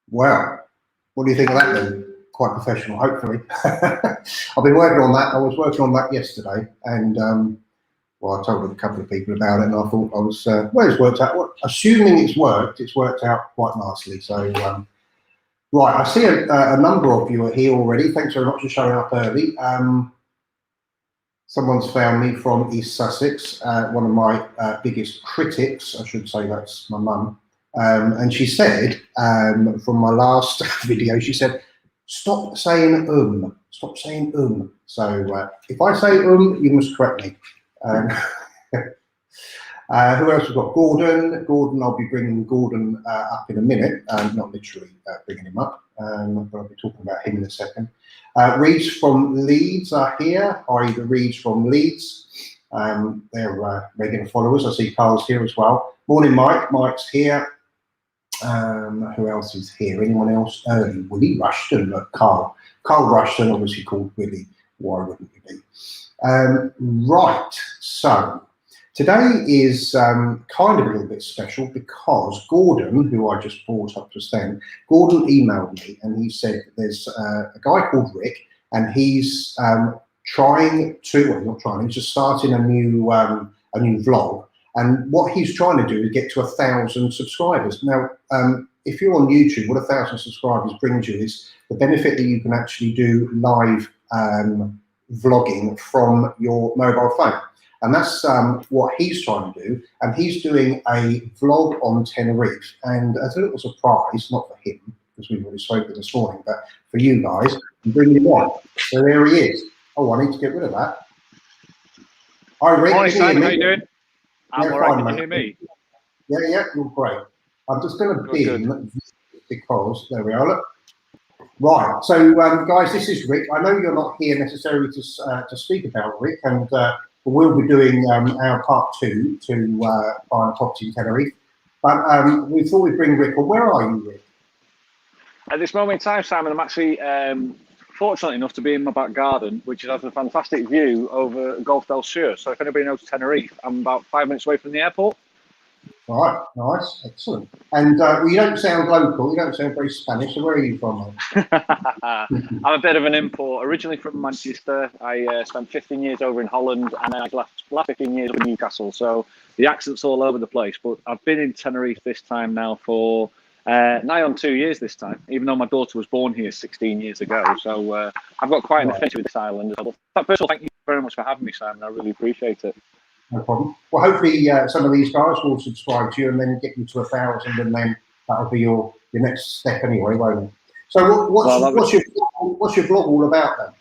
Well, what do you think of that then? Quite professional, hopefully. I've been working on that. I was working on that yesterday, and well, I told a couple of people about it, and I thought I was well, it's worked out. Well, assuming it's worked out quite nicely. So, right, I see a number of you are here already. Thanks very much for showing up early. Someone's found me from East Sussex, one of my biggest critics. I should say that's my mum. And she said, from my last video, she said, stop saying stop saying So if I say you must correct me. Who else we've got? Gordon. I'll be bringing Gordon up in a minute, not literally bringing him up, but I'll be talking about him in a second. Reeds from Leeds are here. Hi, the Reeds from Leeds. They're regular followers. I see Carl's here as well. Morning, Mike. Mike's here. Who else is here? Anyone else? Willie Rushton. Look, Carl Rushton, obviously called Willie. Why wouldn't you be? Right. So today is kind of a little bit special because Gordon, who I just brought up just then, Gordon emailed me and he said there's a guy called Rick and he's he's just starting a new vlog. And what he's trying to do is get to 1,000 subscribers. Now, if you're on YouTube, what 1,000 subscribers brings you is the benefit that you can actually do live vlogging from your mobile phone. And that's what he's trying to do. And he's doing a vlog on Tenerife. And as a little surprise, not for him, because we've already spoken this morning, but for you guys, I'm bringing him on. So there he is. Oh, I need to get rid of that. Hi, Rick. Hi, Simon. How you doing? I'm all right. Can you hear me? Yeah, you're great. I'm just going to bin because there we are. Look. Right. So, guys, this is Rick. I know you're not here necessarily to speak about Rick, and we'll be doing our part 2 to buying a property in Tenerife. But we thought we'd bring Rick on. Where are you, Rick? At this moment in time, Simon, I'm actually fortunate enough to be in my back garden, which has a fantastic view over Gulf del Sur. So if anybody knows Tenerife, I'm about 5 minutes away from the airport. All right, nice, excellent. And well, you don't sound local, you don't sound very Spanish, so where are you from? I'm a bit of an import. Originally from Manchester, I spent 15 years over in Holland, and then I last 15 years in Newcastle, so the accent's all over the place. But I've been in Tenerife this time now for nigh on 2 years this time, even though my daughter was born here 16 years ago. So I've got quite an affinity with this island. First of all, thank you very much for having me, Simon. I really appreciate it. No problem. Well, hopefully some of these guys will subscribe to you and then get you to 1,000, and then that'll be your next step anyway, won't it? So what's your vlog all about then?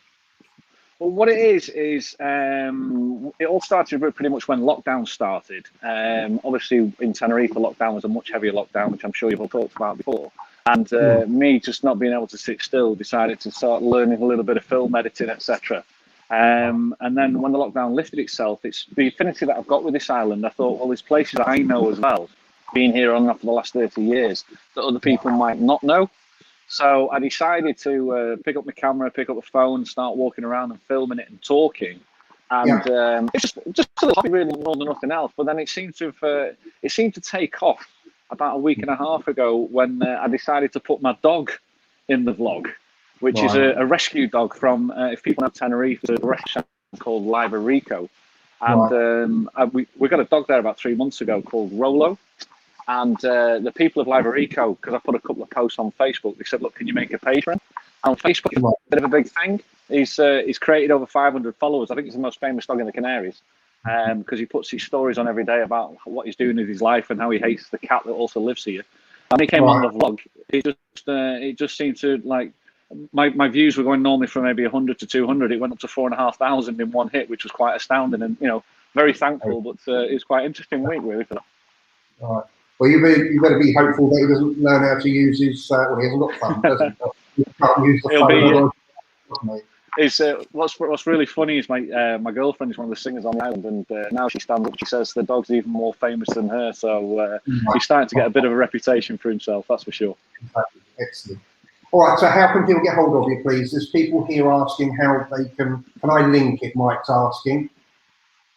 Well, what it is it all started pretty much when lockdown started. Obviously, in Tenerife, the lockdown was a much heavier lockdown, which I'm sure you've all talked about before. And me just not being able to sit still, decided to start learning a little bit of film editing, etc. And then when the lockdown lifted itself, it's the affinity that I've got with this island. I thought, well, there's places that I know as well, being here on and off for the last 30 years, that other people might not know. So I decided to pick up my camera, pick up the phone, start walking around and filming it and talking. And it's just a hobby really more than nothing else. But then it seemed to take off about a week and a half ago when I decided to put my dog in the vlog, which is a rescue dog from, if people know Tenerife, there's a restaurant called Live Rico. And we got a dog there about 3 months ago called Rolo. And the people of Live Rico, because I put a couple of posts on Facebook, they said, look, can you make a page for him? And on Facebook, it's a bit of a big thing. He's created over 500 followers. I think he's the most famous dog in the Canaries, because he puts his stories on every day about what he's doing with his life and how he hates the cat that also lives here. And he came on the vlog. It just seemed to, like, my views were going normally from maybe 100 to 200. It went up to 4,500 in one hit, which was quite astounding, and very thankful. But it was quite an interesting week really for that. All right. Well, you better be hopeful that he doesn't learn how to use his. Well, he hasn't got fun, does he? He can't use the phone. What's really funny is my girlfriend is one of the singers on the island, and now she stands up. She says the dog's even more famous than her, so he's starting to get a bit of a reputation for himself. That's for sure. Exactly. Excellent. All right. So, how can people get hold of you, please? There's people here asking how they can. Can I link it? Mike's asking.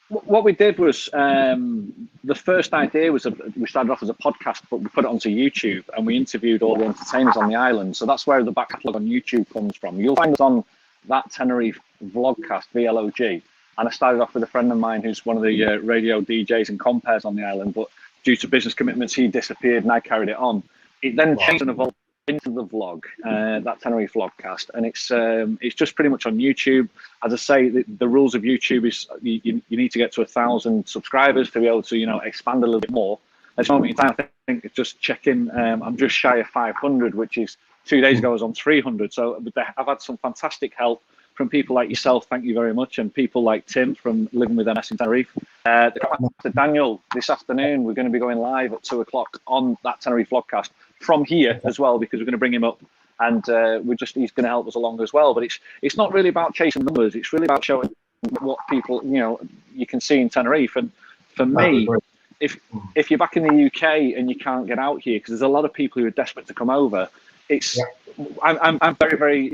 What we did was the first idea was we started off as a podcast, but we put it onto YouTube and we interviewed all the entertainers on the island. So that's where the back catalogue on YouTube comes from. You'll find us on that Tenerife vlogcast, VLOG. And I started off with a friend of mine who's one of the radio DJs and compares on the island, but due to business commitments, he disappeared and I carried it on. It then changed and evolved into the vlog, that Tenerife vlogcast, and it's just pretty much on YouTube. As I say, the rules of YouTube is you need to get to 1,000 subscribers to be able to expand a little bit more. At this moment in time, I think it's just checking. I'm just shy of 500, which is 2 days ago I was on 300. So I've had some fantastic help from people like yourself, thank you very much, and people like Tim from Living with MS in Tenerife. The Daniel, this afternoon, we're going to be going live at 2 o'clock on that Tenerife vlogcast from here as well, because we're going to bring him up, and he's going to help us along as well. But it's not really about chasing numbers, it's really about showing what people, you can see in Tenerife. And for me, if you're back in the UK and you can't get out here, because there's a lot of people who are desperate to come over, I'm very, very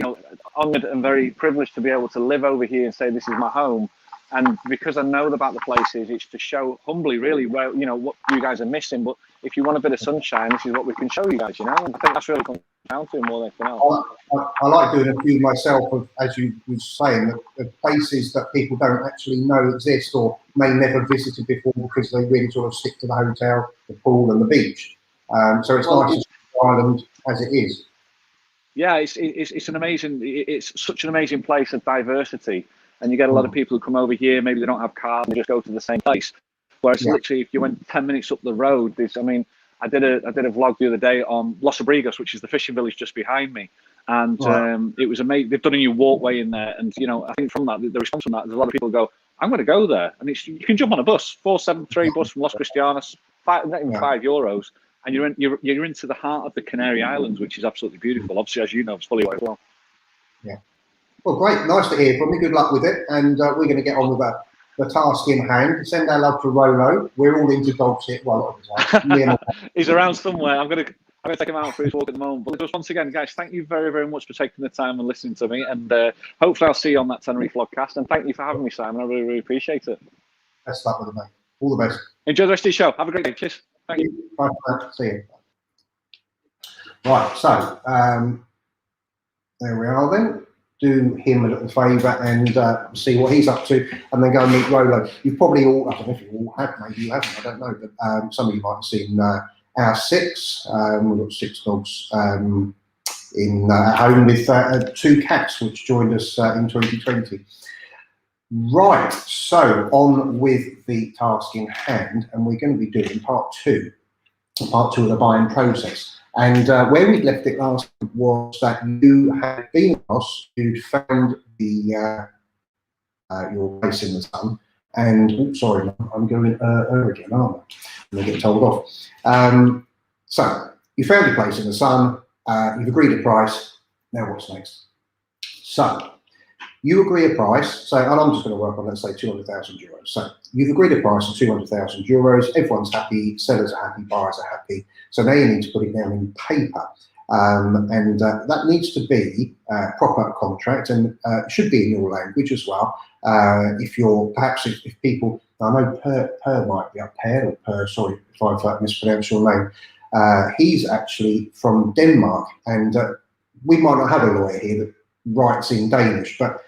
honoured and very privileged to be able to live over here and say this is my home. And because I know about the places, it's to show humbly, really, where what you guys are missing. But if you want a bit of sunshine, this is what we can show you guys. And I think that's really comes down to more than anything else. I like doing a few myself of, as you were saying, of places that people don't actually know exist or may never visited before because they really sort of stick to the hotel, the pool, and the beach. So it's nice to see the island as it is. Yeah, it's an amazing. It's such an amazing place of diversity. And you get a lot of people who come over here, maybe they don't have cars, they just go to the same place. Whereas literally, if you went 10 minutes up the road, I did a vlog the other day on Los Abrigos, which is the fishing village just behind me. And it was amazing. They've done a new walkway in there. And, I think from that, the response from that, there's a lot of people go, I'm going to go there. And you can jump on a bus, 473 bus from Los Cristianos, not even €5. And you're into the heart of the Canary Islands, which is absolutely beautiful. Obviously, as you know, it's fully white as well. Yeah. Well, great. Nice to hear from you. Good luck with it. And we're going to get on with the task in hand. Send our love to Rolo. We're all into dogs here. Well, he's around somewhere. I'm going to take him out for his walk at the moment. But just once again, guys, thank you very, very much for taking the time and listening to me. And hopefully I'll see you on that Tenerife vlogcast. And thank you for having me, Simon. I really, really appreciate it. Best luck with it, mate. All the best. Enjoy the rest of your show. Have a great day. Cheers. Thank you. Bye. See you. Right. So there we are then. Do him a little favour and see what he's up to, and then go and meet Rolo. You've probably all, I don't know if you all have, maybe you haven't, I don't know, but some of you might have seen our 6. We've got 6 dogs in at home with 2 cats, which joined us in 2020. Right, so on with the task in hand, and we're going to be doing part 2 of the buying process. And where we left it last was that you had been across, you'd found your place in the sun, and sorry, I'm going again, aren't I? I'm going to get told off. So you found your place in the sun, you've agreed a price. Now what's next? So you agree a price. So, and I'm just going to work on, let's say, €200,000. So you've agreed a price of €200,000. Everyone's happy. Sellers are happy. Buyers are happy. So now you need to put it down in paper, and that needs to be a proper contract, and should be in your language as well. If you're if people, I know Per might be up here, or Per, sorry if I've mispronounced your name. He's actually from Denmark, and we might not have a lawyer here that writes in Danish, but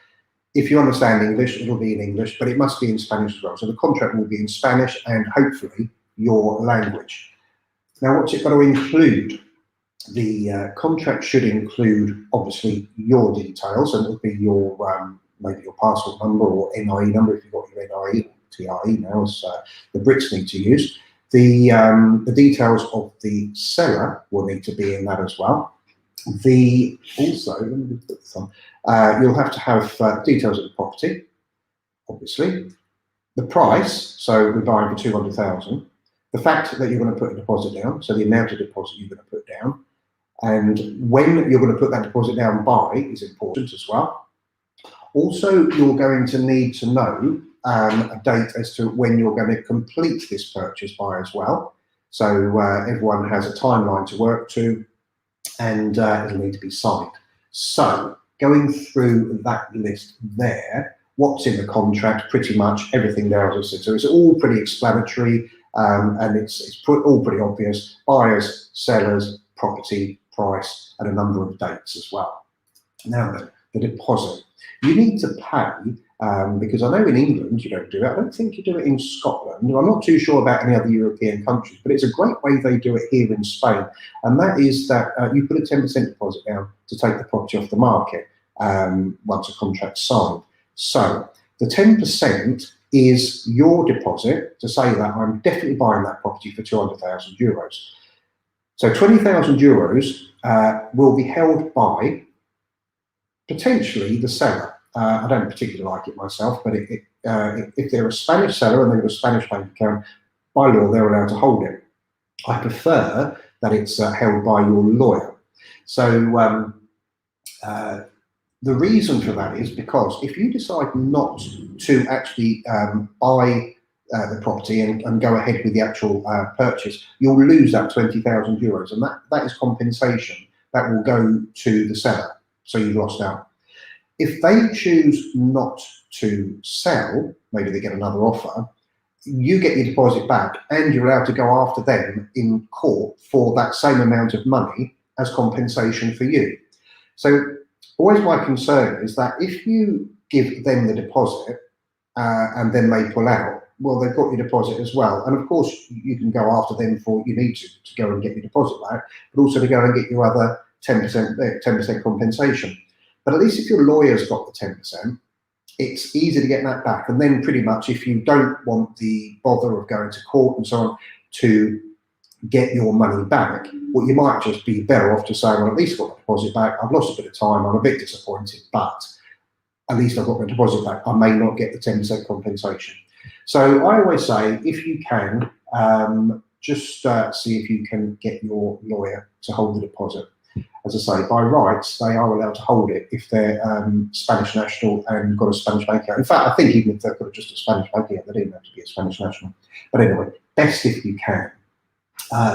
if you understand English, it'll be in English, but it must be in Spanish as well. So the contract will be in Spanish and hopefully your language. Now, what's it got to include? The contract should include, obviously, your details, and it'll be your maybe your passport number or NIE number if you've got your NIE, TRE now, as the Brits need to use. The details of the seller will need to be in that as well. Also, let me put this on. You'll have to have details of the property, obviously. The price, so we're buying for 200,000. The fact that you're going to put a deposit down, so the amount of deposit you're going to put down, and when you're going to put that deposit down by is important as well. Also, you're going to need to know a date as to when you're going to complete this purchase by as well. So everyone has a timeline to work to, and it'll need to be signed. So going through that list there, what's in the contract, pretty much everything there, as I said. So it's all pretty explanatory, and it's all pretty obvious. Buyers, sellers, property, price, and a number of dates as well. Now then, the deposit. You need to pay, because I know in England you don't do it. I don't think you do it in Scotland. I'm not too sure about any other European countries, but it's a great way they do it here in Spain. And that is that you put a 10% deposit down to take the property off the market once a contract's signed. So the 10% is your deposit to say that I'm definitely buying that property for €200,000. So €20,000 will be held by potentially the seller. I don't particularly like it myself, but if they're a Spanish seller and they've got a Spanish bank account, by law they're allowed to hold it. I prefer that it's held by your lawyer. So the reason for that is because if you decide not to actually buy the property and go ahead with the actual purchase, you'll lose that €20,000, and that is compensation that will go to the seller. So you've lost out. If they choose not to sell, maybe they get another offer, you get your deposit back and you're allowed to go after them in court for that same amount of money as compensation for you. So always my concern is that if you give them the deposit and then they pull out, well, they've got your deposit as well. And of course, you can go after them for, you need to go and get your deposit back, but also to go and get your other 10% compensation. But at least if your lawyer's got the 10%, it's easy to get that back. And then pretty much if you don't want the bother of going to court and so on to get your money back, well, you might just be better off to say, well, at least I've got my deposit back. I've lost a bit of time. I'm a bit disappointed, but at least I've got my deposit back. I may not get the 10% compensation. So I always say, if you can, just see if you can get your lawyer to hold the deposit. As I say, by rights, they are allowed to hold it if they're Spanish national and got a Spanish bank account. In fact, I think even if they've got just a Spanish bank account, they don't have to be a Spanish national. But anyway, best if you can.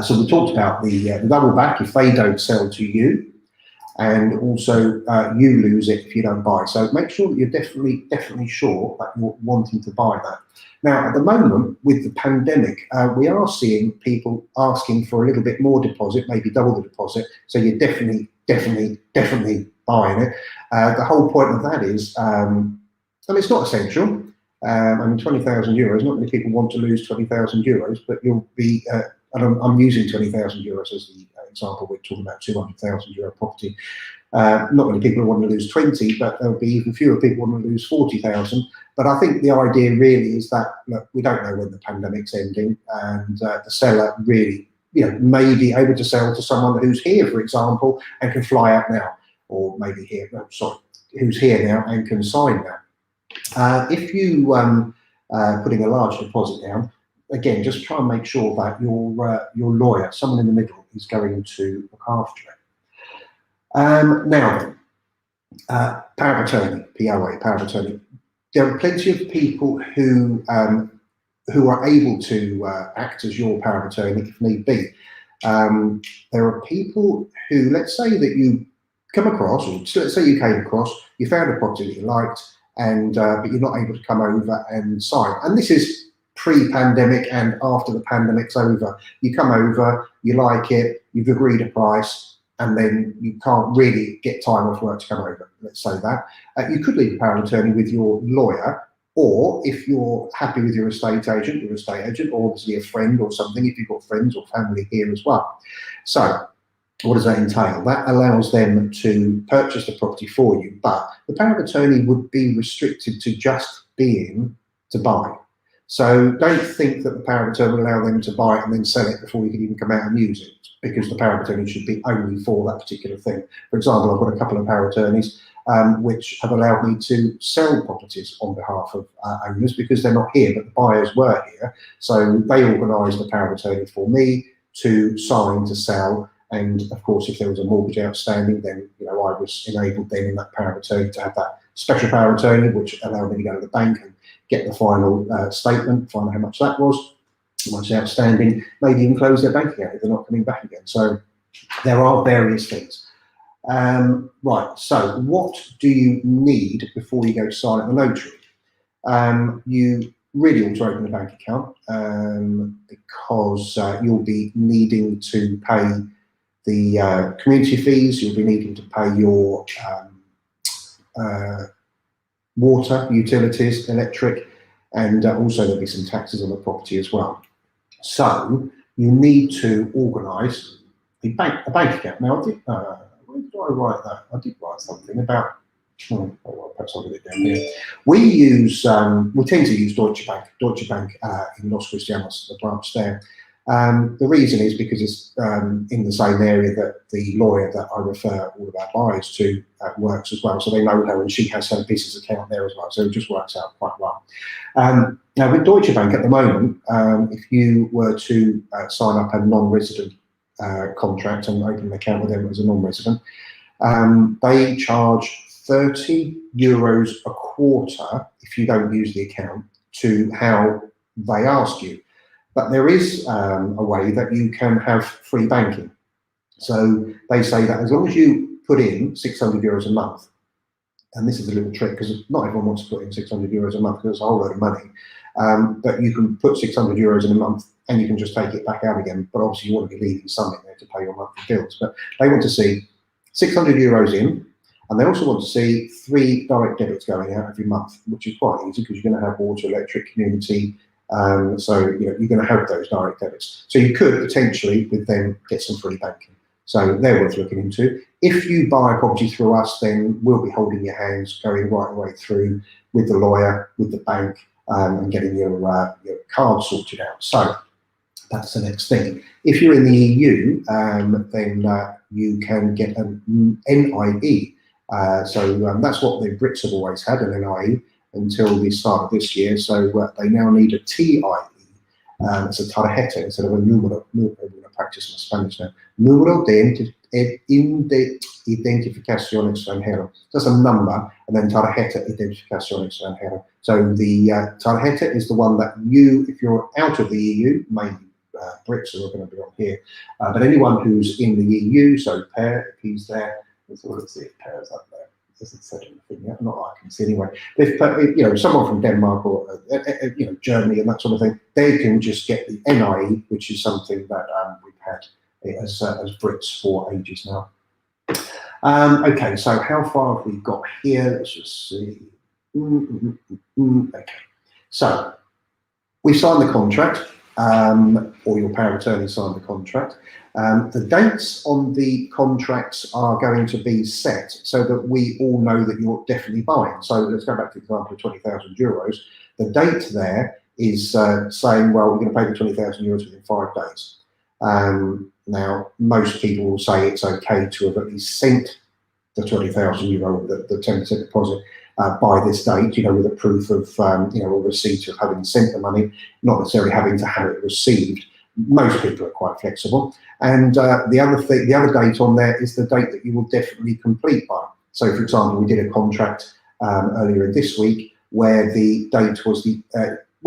So we talked about the double back if they don't sell to you, and also you lose it if you don't buy. So make sure that you're definitely sure that you're wanting to buy that. Now, at the moment, with the pandemic, we are seeing people asking for a little bit more deposit, maybe double the deposit. So you're definitely buying it. The whole point of that is, I mean, it's not essential. I mean, €20,000, not many people want to lose €20,000, but you'll be, and I'm using €20,000 as the example. We're talking about €200,000 property. Not many people want to lose 20, but there'll be even fewer people want to lose 40,000. But I think the idea really is that, look, we don't know when the pandemic's ending, and the seller really, may be able to sell to someone who's here, for example, and can fly out now, or maybe here, who's here now and can sign now. If you putting a large deposit down, again, just try and make sure that your lawyer, someone in the middle, is going to look after it. Now, power of attorney, POA, power of attorney. There are plenty of people who are able to act as your power of attorney if need be. There are people who, let's say that you come across, or let's say you came across, you found a property that you liked, and but you're not able to come over and sign. And this is pre-pandemic and after the pandemic's over. You come over, you like it, you've agreed a price, and then you can't really get time off work to come over, let's say that. You could leave a power of attorney with your lawyer, or if you're happy with your estate agent, or obviously a friend or something, if you've got friends or family here as well. So what does that entail? That allows them to purchase the property for you, but the power of attorney would be restricted to just being to buy. So don't think that the power of attorney will allow them to buy it and then sell it before you can even come out and use it, because the power of attorney should be only for that particular thing. For example, I've got a couple of power of attorneys which have allowed me to sell properties on behalf of owners because they're not here, but the buyers were here. So they organised the power of attorney for me to sign to sell. And of course, if there was a mortgage outstanding, then I was enabled then in that power of attorney to have that special power of attorney, which allowed me to go to the bank and get the final statement, find out how much that was, how much outstanding, maybe even close their bank account if they're not coming back again. So there are various things. Right, so what do you need before you go to sign at the notary? you really ought to open a bank account because you'll be needing to pay the community fees, you'll be needing to pay your water, utilities, electric, and also there'll be some taxes on the property as well. So you need to organise a bank account. Now, where did I write that? I did write something about. Perhaps I'll get it down here. We tend to use Deutsche Bank. Deutsche Bank in Los Cristianos, the branch there. The reason is because it's in the same area that the lawyer that I refer all of our buyers to works as well. So they know her, and she has her business account there as well. So it just works out quite well. Now with Deutsche Bank at the moment, if you were to sign up a non-resident contract and open an account with them as a non-resident, they charge €30 a quarter if you don't use the account to how they ask you. But there is a way that you can have free banking. So they say that as long as you put in €600 a month, and this is a little trick because not everyone wants to put in €600 a month because it's a whole load of money, but you can put €600 in a month and you can just take it back out again. But obviously you want to be leaving something there to pay your monthly bills. But they want to see €600 in, and they also want to see 3 direct debits going out every month, which is quite easy because you're going to have water, electric, community. So you're going to have those direct debits. So you could potentially with them get some free banking. So they're worth looking into. If you buy a property through us, then we'll be holding your hands, going right the way through with the lawyer, with the bank, and getting your card sorted out. So that's the next thing. If you're in the EU, then you can get an NIE. So that's what the Brits have always had, an NIE, until the start of this year. So they now need a TIE. It's a tarjeta instead of a número. I'm going to practice my Spanish now. Número de identificación extranjero. That's a number, and then tarjeta identificación extranjero. So the tarjeta is the one that you, if you're out of the EU, mainly Brits who are going to be on here, but anyone who's in the EU, so Per, if he's there, let's see if Per's up there. Doesn't say anything yet, not that I can see anyway. If someone from Denmark or Germany and that sort of thing, they can just get the NIE, which is something that we've had as Brits for ages now. Okay, so how far have we got here? Let's just see. Okay, so we signed the contract, or your power of attorney signed the contract. The dates on the contracts are going to be set so that we all know that you're definitely buying. So let's go back to the example of €20,000. The date there is saying, well, we're going to pay the €20,000 within 5 days. Now, most people will say it's okay to have at least sent the €20,000, the 10% deposit, by this date, with a proof of, a receipt of having sent the money, not necessarily having to have it received. Most people are quite flexible. And the other date on there is the date that you will definitely complete by. So, for example, we did a contract earlier this week where the date was we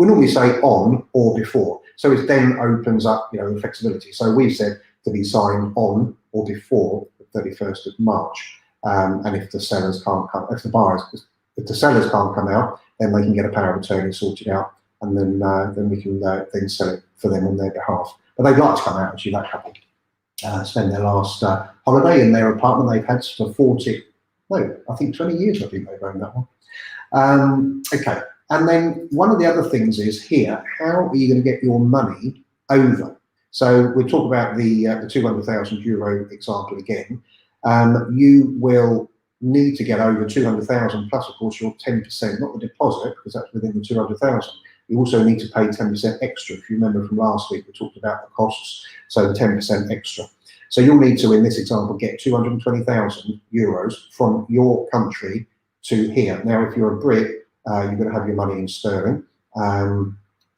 normally say on or before. So it then opens up, the flexibility. So we said to be signed on or before the 31st of March. And if the sellers can't come, if the sellers can't come out, then they can get a power of attorney sorted out, and then we can then sell it for them on their behalf. But they'd like to come out, actually, that couple. Spend their last holiday in their apartment they've had for 20 years, I think they've owned that one. Okay, and then one of the other things is here, how are you going to get your money over? So we'll talk about the €200,000 example again. You will need to get over 200,000 plus, of course, your 10%, not the deposit, because that's within the 200,000. You also need to pay 10% extra. If you remember from last week, we talked about the costs, so 10% extra. So you'll need to, in this example, get €220,000 from your country to here. Now, if you're a Brit, you're going to have your money in sterling.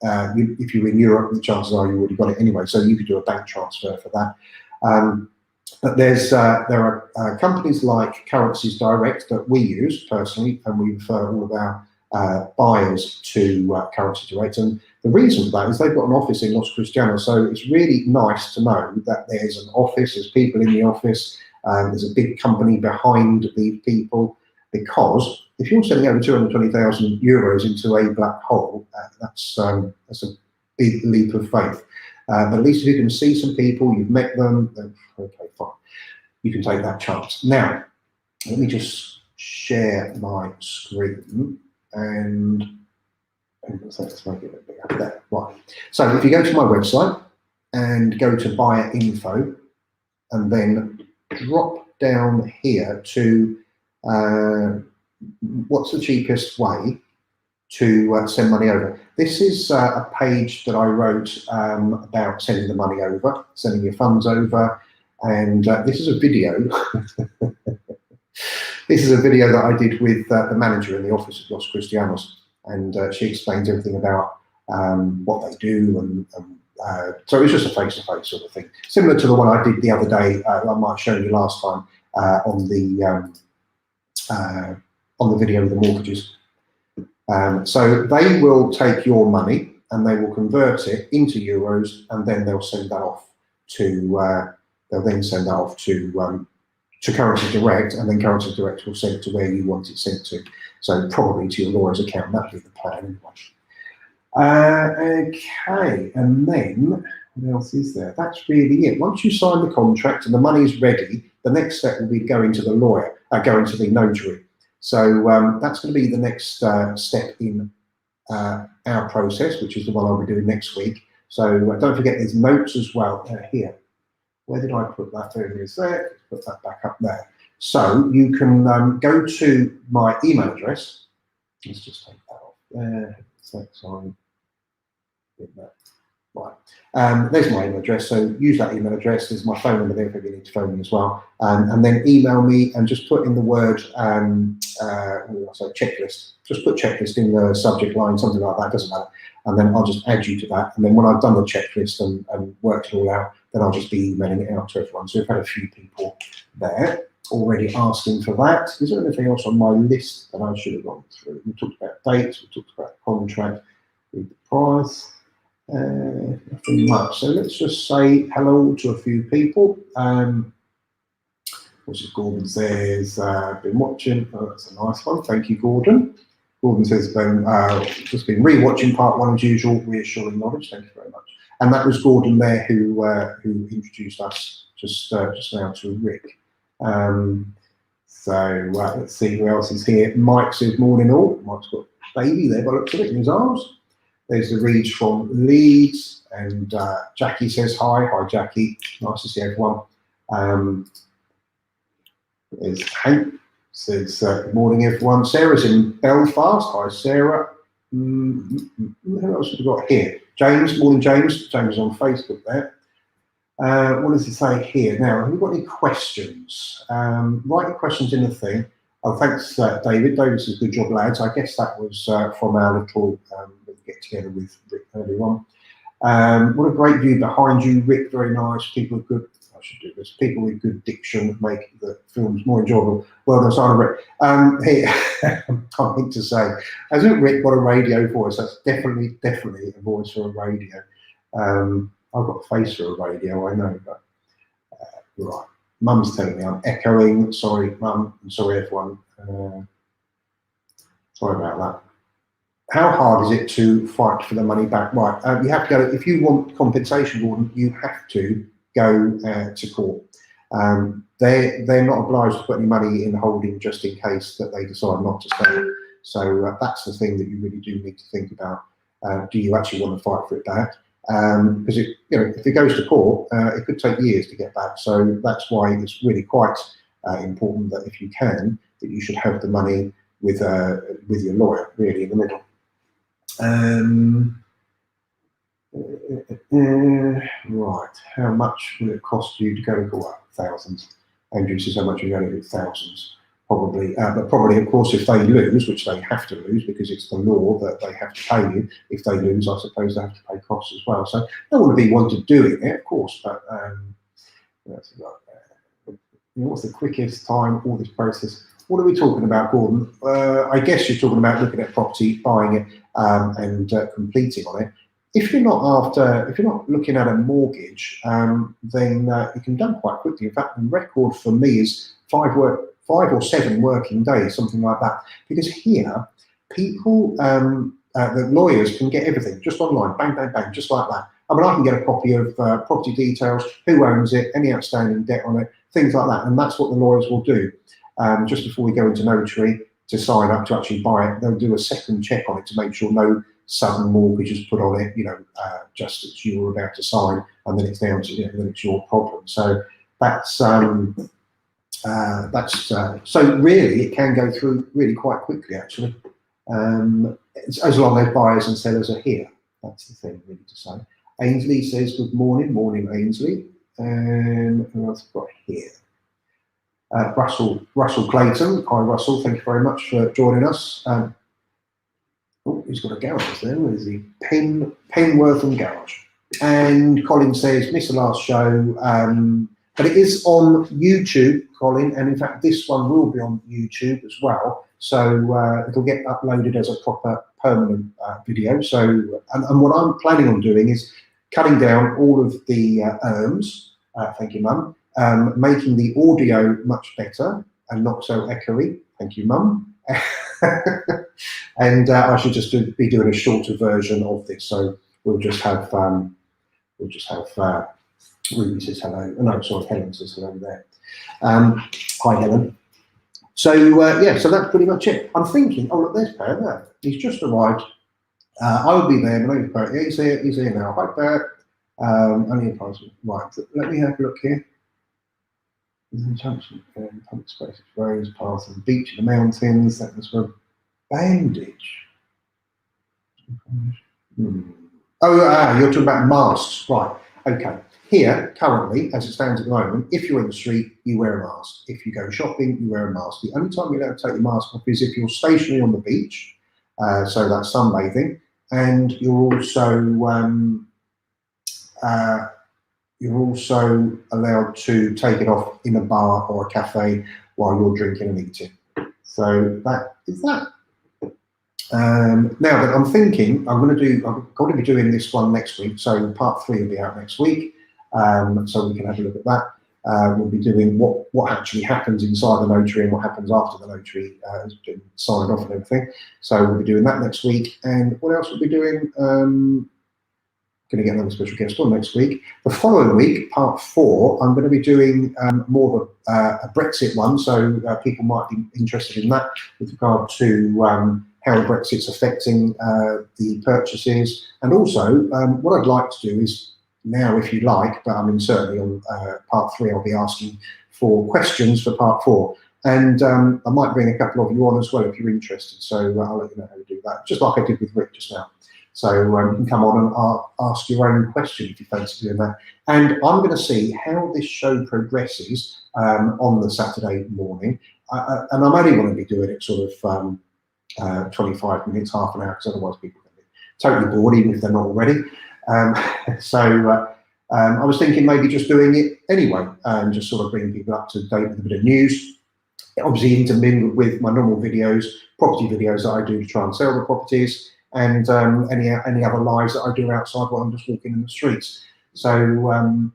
If you're in Europe, the chances are you already got it anyway, so you could do a bank transfer for that. But there are companies like Currencies Direct that we use personally, and we refer all of our buyers to Currencies Direct. And the reason for that is they've got an office in Los Cristianos, so it's really nice to know that there's an office, there's people in the office, there's a big company behind the people, because if you're sending over 220,000 euros into a black hole, that's a big leap of faith. But at least if you can see some people, you've met them, then okay, fine. You can take that chance. Now, let me just share my screen and let's make it a bit up there. Right. So if you go to my website and go to buyer info and then drop down here to what's the cheapest way to send money over. This is a page that I wrote about sending the money over, sending your funds over, and this is a video. This is a video that I did with the manager in the office of Los Cristianos, and she explains everything about what they do, and so it's just a face-to-face sort of thing, similar to the one I did the other day. I might have shown you last time on the video with the mortgages. So they will take your money and they will convert it into euros, and then they'll send that off to Currency Direct, and then Currency Direct will send it to where you want it sent to. So probably to your lawyer's account. That'll be the plan anyway. Okay, and then what else is there? That's really it. Once you sign the contract and the money's ready, the next step will be going to the lawyer, going to the notary. So that's going to be the next step in our process, which is the one I'll be doing next week. So don't forget there's notes as well here. Where did I put that? There it is there. Put that back up there. So you can go to my email address. Let's just take that off there. Sorry. Right. There's my email address. So use that email address. There's my phone number there if you need to phone me as well. And then email me and just put in the word checklist. Just put checklist in the subject line, something like that. Doesn't matter. And then I'll just add you to that. And then when I've done the checklist and worked it all out, then I'll just be emailing it out to everyone. So we've had a few people there already asking for that. Is there anything else on my list that I should have gone through? We talked about dates, we talked about contract, the price, nothing much. So let's just say hello to a few people. What's it, Gordon says, been watching. Oh, that's a nice one. Thank you, Gordon. Gordon says, just been re-watching part 1 as usual, reassuring knowledge. Thank you very much. And that was Gordon there who introduced us just now to Rick. So let's see who else is here. Mike says, morning all. Mike's got a baby there by the looks of it in his arms. There's the Reeds from Leeds, and Jackie says hi. Hi, Jackie. Nice to see everyone. There's Hank says good morning, everyone. Sarah's in Belfast. Hi, Sarah. Who else have we got here? James, morning, James. James is on Facebook there. What does it say here? Now, have we got any questions? Write your questions in the thing. Oh, thanks, David. David says, good job, lads. I guess that was from our little get together with Rick earlier on. What a great view behind you, Rick. Very nice. People with good, I should do this. People with good diction make the films more enjoyable. Well done, Simon, Rick. Here, I think to say, hasn't Rick got a radio voice? That's definitely a voice for a radio. I've got a face for a radio, I know, but right. Mum's telling me I'm echoing. Sorry, Mum, and sorry, everyone. Sorry about that. How hard is it to fight for the money back? Right, you have to go, if you want compensation, Gordon, you have to go to court. They're not obliged to put any money in holding just in case that they decide not to stay. So that's the thing that you really do need to think about. Do you actually want to fight for it back? Because if it goes to court, it could take years to get back. So that's why it's really quite important that if you can, that you should have the money with your lawyer really in the middle. Right, how much will it cost you to go to court? Thousands. Andrew says how much are you going to do? Thousands. Probably, but probably, of course, if they lose, which they have to lose because it's the law that they have to pay you, if they lose, I suppose they have to pay costs as well. So they want to be one to doing it, of course, but what's the quickest time, all this process? What are we talking about, Gordon? I guess you're talking about looking at property, buying it, and completing on it. If you're not looking at a mortgage, then it can be done quite quickly. In fact, the record for me is 5 or 7 working days, something like that. Because here, people, the lawyers can get everything just online, bang, bang, bang, just like that. I mean, I can get a copy of property details, who owns it, any outstanding debt on it, things like that. And that's what the lawyers will do just before we go into notary to sign up to actually buy it. They'll do a second check on it to make sure no sudden mortgage is put on it, you know, just as you were about to sign, and then it's down to, you know, then it's your problem. So that's so really it can go through really quite quickly, actually, as long as buyers and sellers are here. That's the thing really to say. Ainsley says good morning. Morning, Ainsley. Who else have got here? Russell Clayton. Hi, Russell. Thank you very much for joining us. Oh, he's got a garage there. Where is he? Penworth and Garage. And Colin says, missed the last show, but it is on YouTube, Colin, and in fact this one will be on YouTube as well. So it'll get uploaded as a proper permanent video. So, and what I'm planning on doing is cutting down all of the erms, thank you, Mum, making the audio much better and not so echoey, thank you, Mum. And I should just be doing a shorter version of this. So we'll just have Ruby says hello. No, sorry, Helen says hello there. Hi, Helen. So yeah, so that's pretty much it. I'm thinking, oh look, there's Per there. He's just arrived. I will be there, but no, Per. Yeah, he's here now. Hi, Per. Only a person. Right, let me have a look here. Junction, public spaces, roads, paths, and beach, the mountains. That was for bandage. Oh, you're talking about masks, right? Okay. Here, currently, as it stands at the moment, if you're in the street, you wear a mask. If you go shopping, you wear a mask. The only time you're allowed to take your mask off is if you're stationary on the beach, so that's sunbathing, and you're also allowed to take it off in a bar or a cafe while you're drinking and eating. So that is that. Now that I'm thinking, I'm going to be doing this one next week. So part 3 will be out next week. So we can have a look at that. We'll be doing what actually happens inside the notary and what happens after the notary has been signed off and everything. So we'll be doing that next week. And what else we'll be doing? Going to get another special guest on next week. The following week, part 4, I'm going to be doing more of a Brexit one. So people might be interested in that with regard to how Brexit's affecting the purchases. And also, what I'd like to do is now, if you like, but I mean, certainly on part 3, I'll be asking for questions for part 4. And I might bring a couple of you on as well if you're interested. So I'll let you know how to do that, just like I did with Rick just now. So you can come on and ask your own question if you fancy doing that. And I'm going to see how this show progresses on the Saturday morning. And I'm only going to be doing it sort of 25 minutes, half an hour, because otherwise people can be totally bored, even if they're not already. I was thinking maybe just doing it anyway, and just sort of bringing people up to date with a bit of news. Obviously intermingled with my normal videos, property videos that I do to try and sell the properties, and any other lives that I do outside while I'm just walking in the streets. So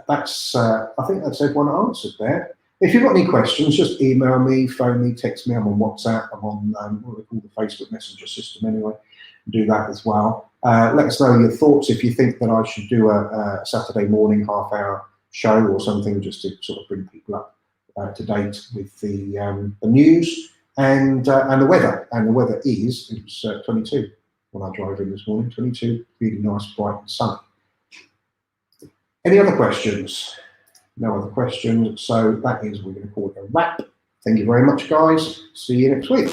that's I think that's everyone answered there. If you've got any questions, just email me, phone me, text me. I'm on WhatsApp. I'm on what we call the Facebook Messenger system anyway. Do that as well. Let us know your thoughts if you think that I should do a Saturday morning half-hour show or something, just to sort of bring people up to date with the news and the weather. And the weather is, it was 22 when I drove in this morning, 22, really nice, bright and sunny. Any other questions? No other questions. So that is, we're going to call it a wrap. Thank you very much, guys. See you next week.